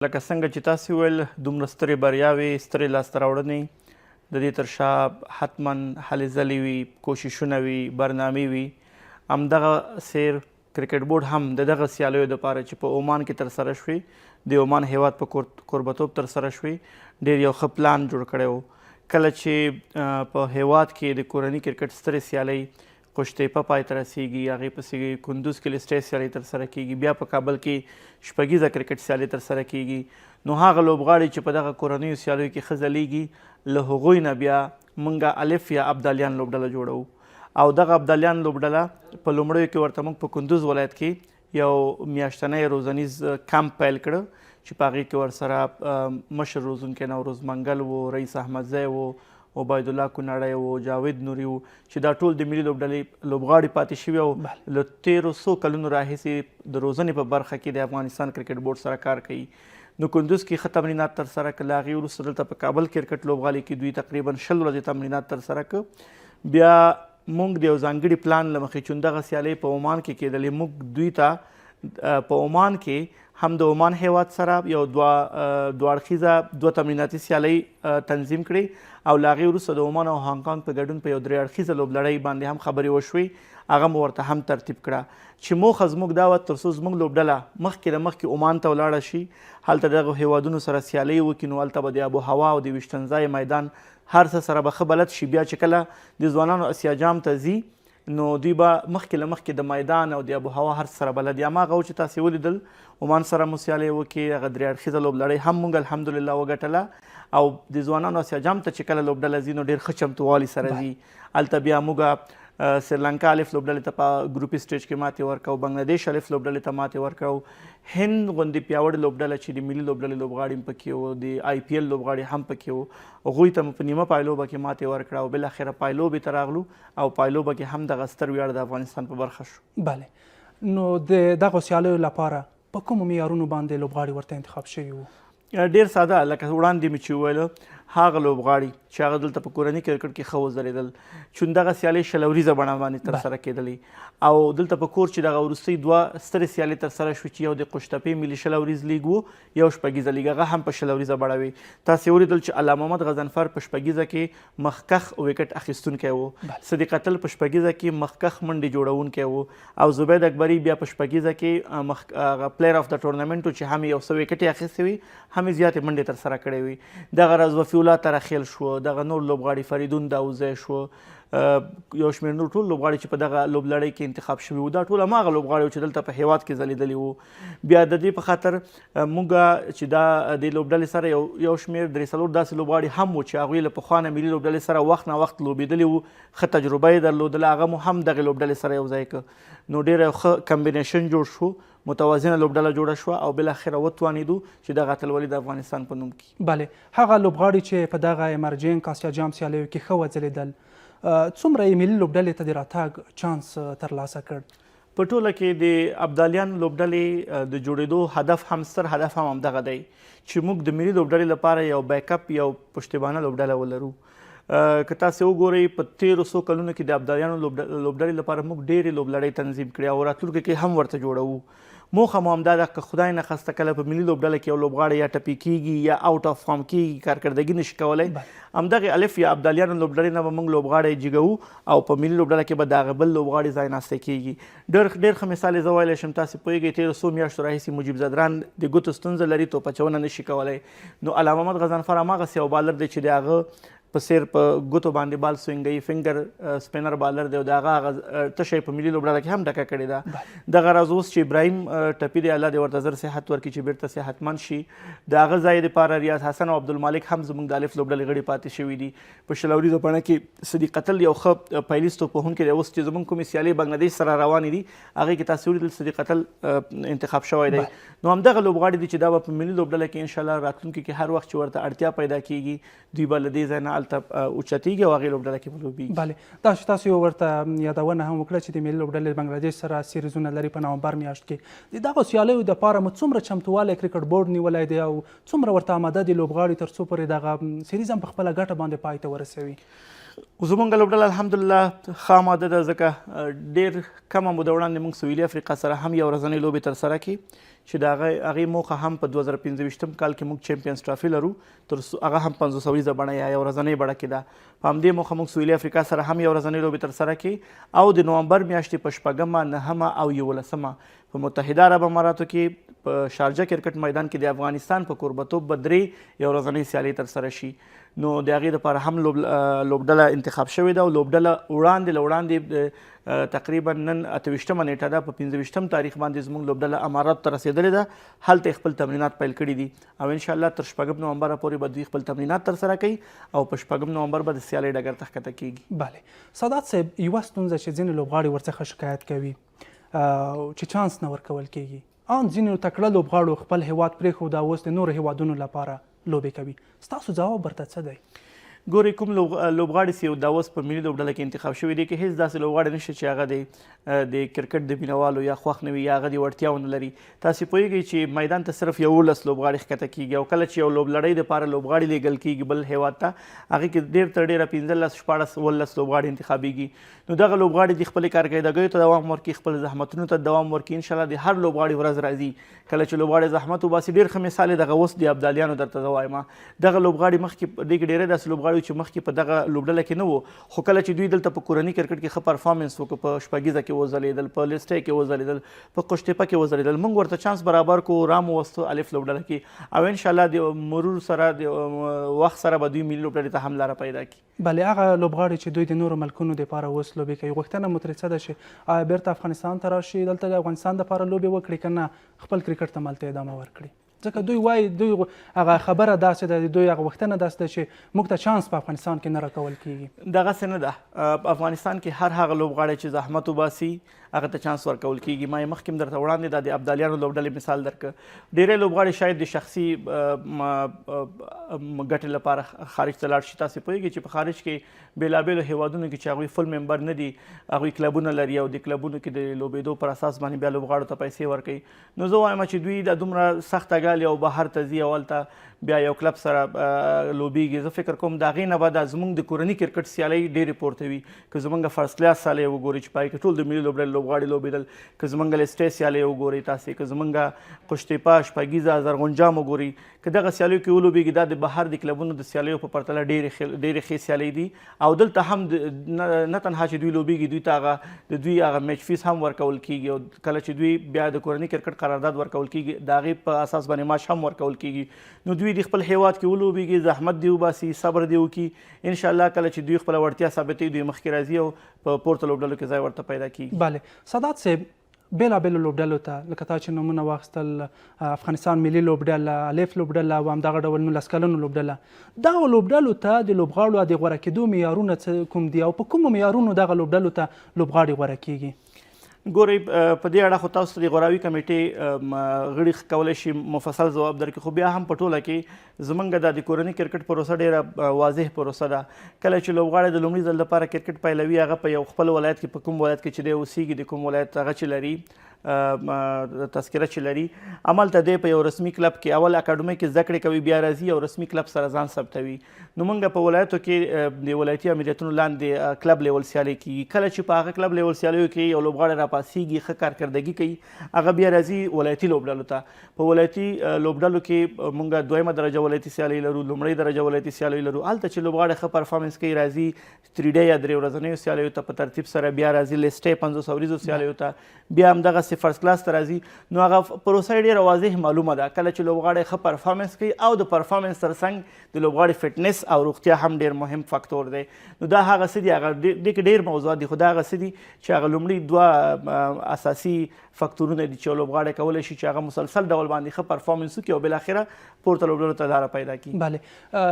لکه څنګه چې تاسې وویل دومره سترې بریاوې سترې لاسته راوړنې د دې تر شا حتما هلې ځلې وي، کوششونه وي، برنامې وي. همدغه سیر کرکټ بورډ هم د دغه سیالیو دپاره چې په عمان کې ترسره شوې د عمان هیواد په کوربتوب ترسره شوې ډېر یو ښه پلان جوړ کړی و. کله چې په هیواد کې د کورني کرکټ سترې سیالۍ قشتېپه پای ته رسیږي، هغې پسې کندوز کې لسټۍ سیالۍ ترسره کیږي، بیا په کابل کې شپږیزه کرکټ سیالۍ ترسره کیږي، نو هغه لوبغاړي چې په دغه کورنیو سیالیو کې ښه ځلیږي له هغوی نه بیا موږ الف یا ابدالیان لوبډله جوړوو. او دغه ابدالیان لوبډله په لومړیو کې ورته موږ په کندوز ولایت کې یو میاشتنی روزنیز کمپ پیل کړه چې په هغې کې ورسره مشر روزونکی نوروز منګل و، رئیس احمدزی و، عبید الله کونړی و، جاوید نوري و، چې دا ټول د ملي لوبډلې لوبغاړي پاتې شوي او له تېرو څو کلونو راهیسې د روزنې په برخه کې د افغانستان کرکټ بورډ سره کار کوي. نو کندوز کې ښه تمرینات ترسره کړل، له هغې وروسته دلته په کابل کرکټ لوبغالي کې دوی تقریبا 20 ورځې تمرینات ترسره کړ. بیا موږ د یو ځانګړي پلان له مخې چې دغه سیالۍ په عمان کې کېدلې، موږ دوی ته په عمان کې هم د عمان هیواد سره یو دوه اړخیزه تمریناتي سیالۍ تنظیم کړې او له هغې وروسته د عمان او هانګ په ګډون په یو 3 اړخیزه لوبلړۍ باندې هم خبرې وشوې، هغه مو ورته هم ترتیب کړه چې موخه زموږ دا وه تر څو زموږ لوبډله مخکې د مخکې عمان ته ولاړه شي، هلته دغه هیوادونو سره سیالۍ وکړي، نو هلته به د آب و هوا او د ویشتنځای میدان هر څه سره به ښه بلد شي. بیا چې کله د ځوانانو اسیا جام ته ځي نو دوی به مخکې له مخکې د میدان او د آب و هوا هر څه سره بلد. هماغه و چې تاسې ولیدل عمان سره مو سیالۍ وکړې، هغه 3 اړخیزه لوبلړۍ هم موږ الحمدلله وګټله او د ځوانانو اسیا جام ته چې کله لوبډله ځي نو ډېر ښه چمتووالي سره ځي. هلته بیا موږ سریلانکا الف لوبډلې ته په ګروپي سټیج کې ماتې ورکړو، بنګلادیش الف لوبډلې ته ماتې ورکړو، هند غوندې پیاوړې لوبډله چې د ملي لوبډلې لوبغاړي هم پکې وو، د آی پی ایل لوبغاړي هم پکې وو، هغوی ته مو په نیمه پایلوبه کې ماتې ورکړه او بالاخره پایلوبې ته راغلو او پایلوبه کې هم دغه ستر ویاړ د افغانستان په برخه شو. بله، نو د دغو سیالیو لپاره په کومو معیارونو باندې لوبغاړي ورته انتخاب شوي وو؟ ډېر ساده، لکه وړاندې مې چې وویله هغه لوبغاړي چې هغه دلته په کورني کرکټ کې ښه وځلېدل، چې دغه سیالۍ 20 ورځیزه بڼه باندې ترسره کېدلې او دلته په کور چې دغه وروستۍ 2 سترې سیالۍ ترسره شوې چې یو د قشتپې ملي 20 ورځ لیګ و، یو شپږیزه لیګ، هغه هم په 20 ورځیزه بڼه وي. تاسې ولیدل چې علامه محمد غضنفر په شپږیزه کې مخکښ وکټ اخیستونکی و، صدیق اتل په شپږیزه کې مخکښ منډې جوړونکی و او زبید اکبري بیا په شپږیزه کې پلیر اف د ټورنمنټ چې هم یو څه وکټې اخیستې وي، هم زیاتې منډې ترسره کړې وي. دغه راز وفي الله ترخیل شو، دغه نور لوبغاړي فریدون داوزی شو، یو شمېر نور ټول لوبغاړي چې په دغه لوبلړۍ کې انتخاب شوي وو، دا ټول هماغه لوبغاړي وو چې دلته په هیواد کې ځلیدلي وو. بیا د دې په خاطر موږ چې دا د لوبډلې سره یو شمېر 3-4 داسې لوبغاړي هم وو چې هغوی له پخوا نه ملي لوبډلې سره وخت نه وخت لوبېدلي وو، ښه تجربه یې درلودله، هغه مو هم دغې لوبډلې سره یو ځای کړ. نو ډېر یو ښه کمبینیشن جوړ شو، متوازنه لوبډله جوړه شوه او بالاخره وتوانېدو چې دغه اتلولي د افغانستان په نوم کړي. بله، هغه لوبغاړي چې په دغه ایمرجنک اسیا جام سیالیو کې ښه وځلېدل، څومره یې ملي لوبډلې ته د راتګ چانس ترلاسه کړ؟ په ټوله کې د ابدالیان لوبډلې د جوړېدو هدف هم ستر هدف هم همدغه دی چې موږ د ملي لوبډلې لپاره یو بیک اپ، یو پشتیبانه لوبډله ولرو. که تاسې وګورئ په تېرو څو کلونو کې د ابدالیانو لوبډلې لپاره موږ ډېرې لوبلړۍ تنظیم کړې او راتلونکي کې هم ورته جوړوو. موخه مو همدا ده که خدای نخواسته کله په ملي لوبډله کې یو لوبغاړی یا ټپي کېږي یا آوټ اف فارم کېږي، کارکردګي نشي کولی، همدغې الف یا ابدالیانو لوبډلې نه به موږ لوبغاړی جګوو او په ملي لوبډله کې به د هغه بل لوبغاړي ځای ناستی کېږي. ډېر ښه مثال یې زه ویلی شم، تاسې پوهېږئ تېرو څو میاشتو راهیسې مجیب زدران د ګوتو ستونزه لري، توپ اچونه نشي کولی، نو علامه محمد غضنفر هماغسې یو بالر دی چې د هغه په سیر په ګوتو باندې بال سوینګوي، فنګر سپینر بالر دی او د هغه تشه په ملي لوبډله کې هم ډکه کړې ده. دغه راز اوس چې ابراهیم ټپي دی، الله دې ورته زر صحت ورکړي چې بیرته صحتمند شي، د هغه ځای دپاره ریاض حسن او عبدالمالک هم زموږ د الف لوبډلې غړي پاتې شوي دي. په 20 ورځو بڼه کې صدیق اتل یو ښه پیلیست توپوهونکی دی، اوس چې زموږ کومې سیالۍ بنګلادیش سره روانې دي هغې کې تاسې ولیدل صدیق اتل انتخاب شوی دی. نو همدغه لوبغاړي دي چې دا به په ملي لوبډله کې انشاءالله راتلونکي کې هر وخت چې ورته اړتیا پیدا کېږي دوی به له دې ځای نه هلته اوچتېږي او هغې لوبډله کې به لوبېږي. بله، دا چې تاسو ورته یادونه هم وکړه چې د ملي لوبډلې بنګلادیش سره سیریزونه لري په نومبر میاشت کې، د دغو سیالیو دپاره مو څومره چمتووالی کرکټ بورډ نیولی دی او څومره ورته آماده دي لوبغاړي تر څو پورې دغه سیریز هم په خپله ګټه باندې پای ته ورسوي؟ زمونږ لوبډله الحمدلله ښه آماده ده، ځکه ډېر کمه موده وړاندې موږ سویلي افریقا سره هم یو ورځنۍ لوبې ترسره کړي چې د هغې موخه هم په 2015 کال کې موږ چمپیونز ټرافي لرو، هغه هم 500 بڼه یا یو ورځنۍ بڼه کې ده. په همدې موخه موږ سویلي افریقا سره هم یو ورځنۍ لوبې ترسره کړي او د نومبر میاشتې په 6 9 او 11 په متحده عرب اماراتو کې په شارجه کرکټ میدان کې د افغانستان په کوربتوب به 3 یو ورځنۍ سیالۍ ترسره شي. نو د هغې دپاره هم لوبډله انتخاب شوې ده او لوبډله وړاندې تقریبا نن 28مه نیټه ده، په 25 تاریخ باندې زموږ لوبډله اماراتو ته رسېدلې ده، هلته خپل تمرینات پیل کړي دي او انشاءالله تر 6 نومبر پورې به دوی خپل تمرینات ترسره کوي او په 6 نومبر به د سیالۍ ډګر ته ښکته کیږي. بله سادات صاحب، یوه ستونزه چې ځینې لوبغاړي ورڅخه شکایت کوي چې چانس نه ورکول کیږي، ان ځینې تکړه لوبغاړو خپل هیواد پرېښود او اوس د نورو هیوادونو لپاره لوبې کوي. ستاسو ځواب ورته څه دی؟ ګورئ، کوم لوبغاړي چې دا اوس په ملي لوبډله کې انتخاب شوي دي کې هېڅ داسې لوبغاړی نشته چې هغه د کرکټ د مینوالو یا خوښ نه وي یا هغه د وړتیا ونه لري. تاسې پوهېږئ چې میدان ته صرف 11 لوبغاړي ښکته کېږي او کله چې یو لوبلړۍ دپاره لوبغاړي لیږل کېږي بل هېواد ته، هغې کې ډېر تر ډېره 15 14 18 لوبغاړي انتخابېږي. نو دغه لوبغاړي د خپلې کارکردګیو ته دوام ورکړي، خپل زحمتونو ته دوام ورکړي. انشاءالله د هر لوبغاړي ورځ راځي کله چې لوبغاړي زحمت وباسي. ډېر ښه مثال یې دغه اوس د ابدالیانو درته زه وایم، دغه لوبغاړي مخکې دې کې ډېری داسې لوبغاړي چې مخکې په دغه لوبډله کې نه وو، خو کله چې دوی دلته په کورني کرکټ کې ښه پرفارمنس وکړو، په شپږیزه کې وځلېدل، په لیسټۍ کې وځلېدل، په قشتېپه کې وځلېدل، موږ ورته چانس برابر کړو، رامووستو الف لوبډله کې او انشاءالله د مرور سره د وخت سره به دوی ملي لوبډلې ته هم لاره پیدا کړي. بله هغه لوبغاړي چې دوی د نورو ملکونو دپاره اوس لوبې کوي، غوښتنه مو ترې څه ده چې آیا بیرته افغانستان ته راشي، دلته د افغانستان دپاره لوبې وکړي که نه خپل کرکټ ته مالته ادامه ورکړي؟ ځکه دوی وایي دوی هغه خبره داسې ده، دوی هغه غوښتنه داسې ده چې موږ ته چانس په افغانستان کې نه راکول کېږي. دغسې نه ده، په افغانستان کې هر هغه لوبغاړی چې زحمت وباسي هغه ته چانس ورکول کېږي. ما یې مخکې هم درته وړاندې دا د ابدالیانو لوبډلې مثال درکړه. ډېری لوبغاړي شاید د شخصي ګټې لپاره خارج ته لاړ شي. تاسې پوهېږئ چې په خارج کې بېلابېلو هیوادونو کې چې هغوی فل ممبر نه دي، هغوی کلبونه لري او د کلبونو کې د لوبېدو پر اساس باندې بیا لوبغاړو ته پیسې ورکوي. نو زه وایم چې دوی دا دومره سخته ګالي او بهر ته ځي او هلته بیا یو کلب سره لوبېږي. زه فکر کوم د هغې نه به دا زموږ د کورني کرکټ سیالۍ ډېرې پورته وي. که زموږ فرست کلاس سیالۍ وګورئ چې په هغې کې ټول د ملي لوبډلې لوبغاړي لوبېدل، که زموږ لیسټۍ سیالۍ وګورئ تاسې، که زموږ قشتېپه، شپږیزه، زرغونجام وګورئ، که دغه سیالیو کې ولوبېږي دا د بهر د کلبونو د سیالیو په پرتله ډېرې ښې سیالۍ دي او دلته هم نه تنها چې دوی لوبېږي، دوی ته د دوی هغه میچ فیس هم ورکول کېږي او کله چې دوی بیا د کورني کرکټ قرارداد ورکول کېږي د هغې په اساس باندې معاش هم ورکول کېږي. نو دوی د خپل هیواد کې ولوبېږي، زحمت دې وباسي، صبر دې وکړي، انشاءالله کله چې دوی خپله وړتیا ثابتوي دوی مخکې راځي او په پورته لوبډلو کې ځای ورته پیدا کېږي. بله سادات صاحب، بېلابېلو لوبډلو ته لکه تا چې نومونه واخیستل، افغانستان ملي لوبډله، الف لوبډله او همدغه ډول 19 کلنو لوبډله، دغو لوبډلو ته د لوبغاړو د غوره کېدو معیارونه کوم دي او په کومو معیارونو دغه لوبډلو ته لوبغاړي غوره کېږي؟ ګورئ، په دې اړه خو تاسو ته د غوراوي کمیټې غړي کولی شي مفصل ځواب درکړي، خو بیا هم په ټوله کې زموږ د کورني کرکټ پروسه ډېره واضح پروسه ده. کله چې لوبغاړی د لومړي ځل لپاره کرکټ پیلوي، هغه په یو خپل ولایت کې، په کوم ولایت کې چې دی اوسېږي، د کوم ولایت هغه چې لري تذکره چې لري، هملته دی په یو رسمي کلب کې اول اکاډمۍ کې زده کړې کوي، بیا راځي او رسمي کلب سره ځان ثبتوي. نو موږ په ولایتو کې د ولایتي امریتونو لاندې کلب لیول سیالۍ کېږي. کله چې په هغه کلب لیول سیالیو کې یو لوبغاړی راپاسېږي، ښه کارکردګي کوي، هغه بیا راځي ولایتي لوبډلو ته. په ولایتي لوبډلو کې موږ 2مه درجه ولایتي سیالۍ لرو، لومړۍ درجه ولایتي سیالۍ لرو. هلته چې لوبغاړی ښه پرفارمنس کوي راځي 3 ډے یا 3 ورځنیو سیالیو ته په ترتیب سره، بیا راځي لیسټۍ 500 وریزو سیالیو ته، بیا همدغسې فرست کلاس ته راځي. نو هغه پروسه یې ډېره واضح معلومه ده. کله چې لوبغاړی ښه پرفارمنس کوي او د پرفارمنس ترڅنګ د لوبغاړي فټنس او روغتیا هم ډېر مهم فاکتور دی. نو دا هغه څه دي، هغه دې کې ډېر موضوعات دي، خو دا هغه څه دي چې هغه لومړي 2 اساسي فاکتورونه دي چې لوبغاړی کولی شي چې هغه مسلسل ډول باندې ښه پرفارمنس وکړي او بالاخره پورته لوبډلو ته لاره پیدا کړي. بله،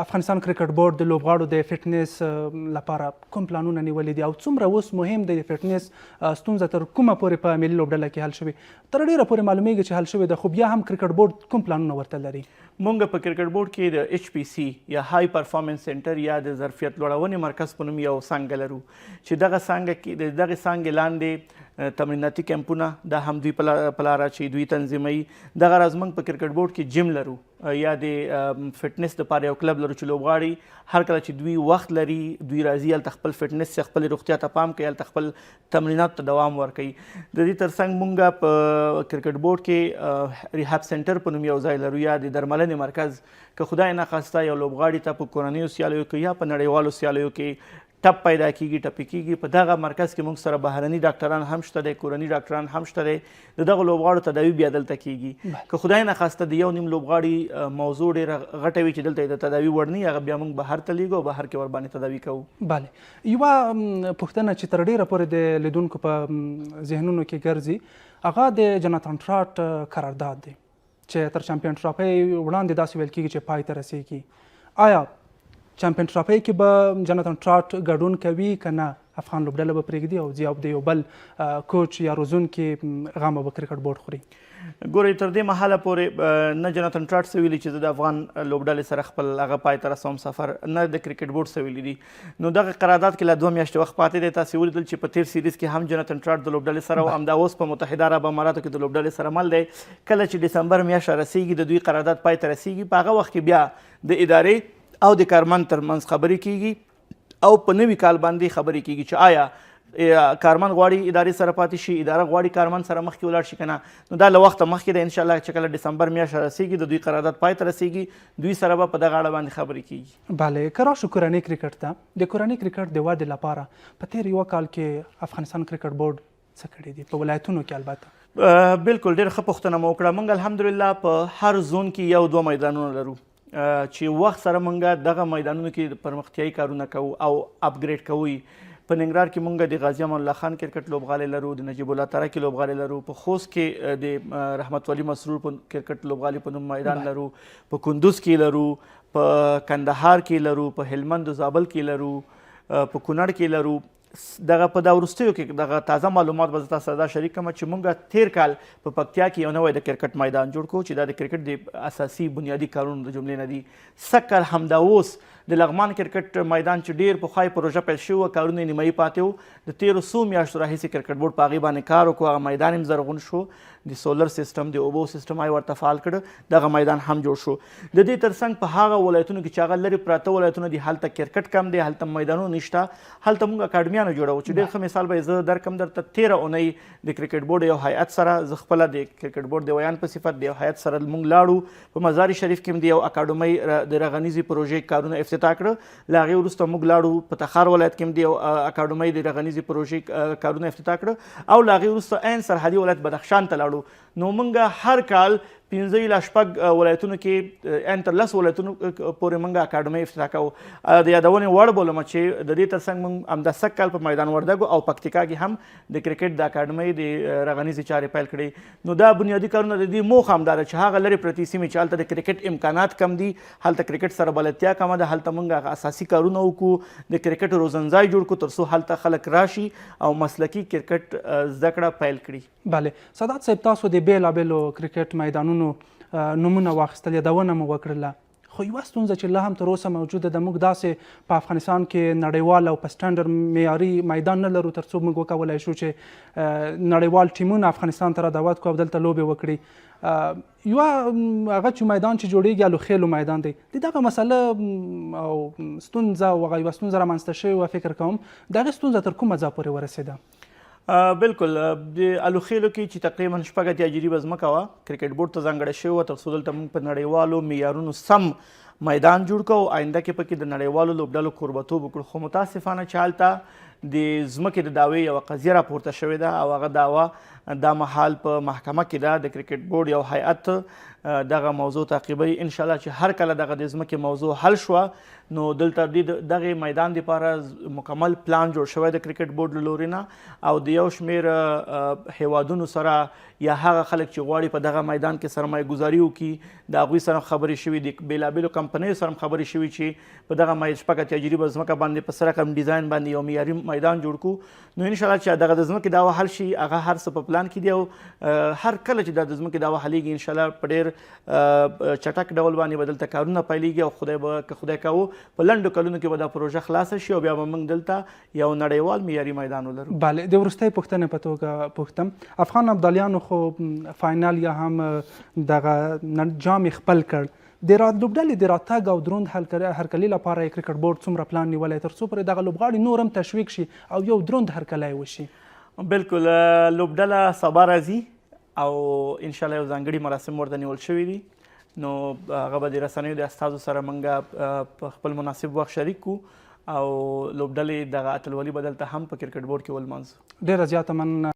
افغانستان کرکټ بورډ د لوبغاړو د فټنس لپاره کوم پلانونه نیولي دي او څومره اوس مهم دی د فټنس ستونزه تر کومه پورې په ملي لوبډله کې حل شوې؟ تر ډېره پورې معلومیږي چې حل شوې ده، خو بیا هم کرکټ بورډ کوم پلانونه ورته لري؟ مونږ په کرکټ بورډ کې د HPC یا های پرفارمنس سنټر یا د ظرفیت لوړونې مرکز په نوم یو څانګه لرو چې دغه څانګه کې د دغې څانګې لاندې تمریناتي کیمپونه دا هم دوی په لاره چې دوی تنظیموي. دغه راز موږ په کرکټ بورډ کې جیم لرو یا د فټنس دپاره یو کلب لرو چې لوبغاړي هر کله چې دوی وخت لري دوی راځي هلته خپل فټنس خپل روغتیا ته پام کوي هلته خپل تمریناتو ته دوام ورکوي د دې ترڅنګ مونږ په کرکټ بورډ کې ریهاب سنټر په نوم یو ځای لرو یا د درملنې مرکز که خدای نخواسته یو لوبغاړي ته په کورنیو سیالیو کې یا په نړیوالو سیالیو کې ټپ پیدا کیږي ټپي کیږي په دغه مرکز کې موږ سره بهرني ډاکټران هم شته دی کورني ډاکټران هم شته دی د دغه لوبغاړو تداوي بیا دلته کیږي که خدای نخواسته د یو نیم لوبغاړي موضوع ډېره غټه وي چې دلته د تداوي وړ نه هغه بیا موږ بهر ته لیږو بهر کې ورباندې تداوي کوو بله یوه پوښتنه چې تر ډېره پورې د لیدونکو په ذهنونو کې ګرځي هغه د جناتان ټراټ قرارداد دی چې تر چمپیون ټرافۍ وړاندې داسې ویل کېږي چې پای ته رسیږي آیا چمپیون ټرافۍ کې به جناتان ټراټ ګډون کوي که نه افغان لوبډله به پرېږدي او د یو بل کوچ یا روزونکي غم به کرکټ بورډ خوري ګورئ تر دې مهاله پورې نه جناتان ټراټ څه ویلي چې زه د افغان لوبډلې سره خپل هغه پای ته رسوم سفر نه د کرکټ بورډ څه ویلي دي نو دغه قرارداد کې لا 2 میاشتې وخت پاتې دی تاسې ولیدل چې په تیر سیریز کې هم جناتان ټراټ د لوبډلې سره او همدا اوس په متحده عرب اماراتو کې د لوبډلې سره مل دی کله چې ډسمبر میاشت رسیږي د دوی قرارداد پای ته رسیږي په هغه وخت کې بیا د ادارې او د کارمن ترمنځ خبرې کیږي او په نوي کال باندې خبرې کیږي چې آیا کارمن غواړي ادارې سره پاتې شي اداره غواړي کارمن سره مخکې ولاړ شي که نه نو دا له وخته مخکې ده انشاءالله چې کله ډسمبر میاشت رسیږي د دوی قرارداد پای ته رسیږي دوی سره به په دغه اړه باندې خبرې کیږي بله که راشو کورنۍ کرکټ ته د کورنۍ کرکټ د ودې لپاره په تیر یوه کال کې افغانستان کرکټ بورډ څه کړي دي په ولایتونو کې البته بالکل ډېره ښه پوښتنه مو وکړه موږ الحمدلله په هر زون کې 1-2 میدانونه لرو چې وخت سره مونږ دغه میدانونو کې پرمختیایي کارونه کوو او اپګریډ کوو په ننګرهار کې مونږ د غازي امان الله خان کرکټ لوبغالی لرو د نجیب الله ترکی لوبغالی لرو په خوست کې د رحمت ولی مسرور په کرکټ لوبغالی په نوم میدان لرو په کندوز کې لرو په کندهار کې لرو په هلمند و زابل کې لرو په کونړ کې لرو دغه په دا وروستیو کې دغه تازه معلومات به زه تاسو سره دا شریک کړم چې مونږ تیر کال په پکتیا کې یو نوی د کرکټ میدان جوړ کړو چې دا د کرکټ د اساسي بنیادي کارونو د جملې نه دي سږ کال همدا اوس د لغمان کرکټ میدان چې ډېر پخوای پروژه پیل شوې وه کارونه یې نیمایي پاتې وو د تېرو څو میاشتو راهیسې کرکټ بورډ په هغې باندې کار وکړو هغه میدان هم زرغون شو د سولر سیستم د اوبو سیستم یې ورته فعال کړه دغه میدان هم جوړ شو د دې ترڅنګ په هغه ولایتونو کې چې هغه لرې پراته ولایتونه دي هلته کرکټ کم دی هلته میدانونه نشته هلته موږ اکاډمیانو جوړوو چې ډېر ښه مثال به زه درکړم درته 13 اونۍ د کرکټ بورډ یو هیئت سره زه خپله د کرکټ بورډ د ویان په صفت د یو هیئت سره موږ لاړو په مزار شریف کې هم د یو اکاډمۍ د رغنیزې پروژې کارونه افتتاح کړه له هغې وروسته موږ لاړو په تخار ولایت کې هم د یو اکاډمۍ د رغنیزې پروژې کارونه افتتاح کړه او له هغې وروسته عین سرحدي ولایت بدخشان ته لاړو نو موږ هر کال 15 یا 16 ولایتونو کې ان تر 10 ولایتونو پورې موږ اکاډمۍ افتتاح کوو د یادونې وړ بولم چې د دې ترڅنګ موږ همدا سږ کال په میدان وردګو او پکتیکا کې هم د کرکټ د اکاډمۍ د رغنیزې چارې پیل کړې نو دا بنیادي کارونه د دې موخه همدا ده چې هغه لرې پرتې سیمې چې هلته د کرکټ امکانات کم دي هلته کرکټ سره بلدتیا کمه ده هلته موږ هغه اساسي کارونه وکړو د کرکټ روزنځای جوړ کړو تر څو هلته خلک راشي او مسلکي کرکټ زده کړه پیل کړي بله سادات صاحب تاسو د بېلابېلو کرکټ میدانونو نومونه واخیستل یادونه مو وکړله خو یوه ستونزه چې لا هم تر اوسه موجوده ده موږ داسې په افغانستان کې نړیوال او په سټنډرډ معیاري میدان نه لرو تر څو موږ وکولی شو چې نړیوال ټیمونه افغانستان ته را دعوت کړو او دلته لوبې وکړي یوه هغه چې میدان چې جوړیږي الوخیلو میدان دی د دغه مسله او ستونزه او هغه یوه ستونزه رامنځته شوې وه فکر کوم د هغې ستونزه تر کومه ځای پورې ورسېده بالکل د الوخیلو کې چې تقریبا 6 اتیا جریبه ځمکه وه کرکټ بورډ ته ځانګړې شوې وه تر څو دلته موږ په نړیوالو معیارونو سم میدان جوړ کړو آینده کې پکې د نړیوالو لوبډلو کوربتوب وکړو خو متاسفانه چې هلته د ځمکې د دعوې یوه قضیه راپورته شوې ده او هغه دعوه دا مهال په محکمه کې ده د کرکټ بورډ یو هیئت دغه موضوع تعقیبوي انشاءالله چې هر کله دغه د ځمکې موضوع حل شوه نو دلته دغه میدان دپاره مکمل پلان جوړ شوی د کرکټ بورډ له لورې نه او د یو شمېر هیوادونو سره یا هغه خلک چې غواړي په دغه میدان کې سرمایه گذاري وکړي د هغوی سره خبرې شوي د بېلابېلو کمپنیو سره خبرې شوي چې په دغه 6 اتیا جریبه ځمکه باندې په سره کم ډیزاین باندې یو معیاري میدان جوړ کړو نو انشاءالله چې دغه د ځمکې دعوه حل شي هغه هر څه په پلان کې دی او هر کله چې د ځمکې دعوه حلېږي انشاءالله په ډېر چټک ډول باندې به دلته کارونه پیلېږي او خدای به که خدای کوو په لنډو کلونو کې به دا پروژه خلاصه شي او بیا به موږ دلته یو نړیوال معیاري میدان ولرو بله د وروستۍ پوښتنې په توګه پوښتم افغان ابدالیانو خو فاینال یا هم دغه جام خپل کړ د لوبډلې د راتګ او دروند هرکلي لپاره یې کرکټ بورډ څومره پلان نیولی تر څو پورې دغه لوبغاړي نور هم تشویق شي او یو دروند هرکلی وشي؟ بالکل لوبډله سبا راځي او انشاءالله یو ځانګړي مراسم ورته نیول شوي دي، نو هغه به د رسنیو د استازو سره موږ په خپل مناسب وخت شریک کړو او لوبډلې دغه اتلولي به دلته هم په کرکټ بورډ کې ولمانځو. ډېره زیاته مننه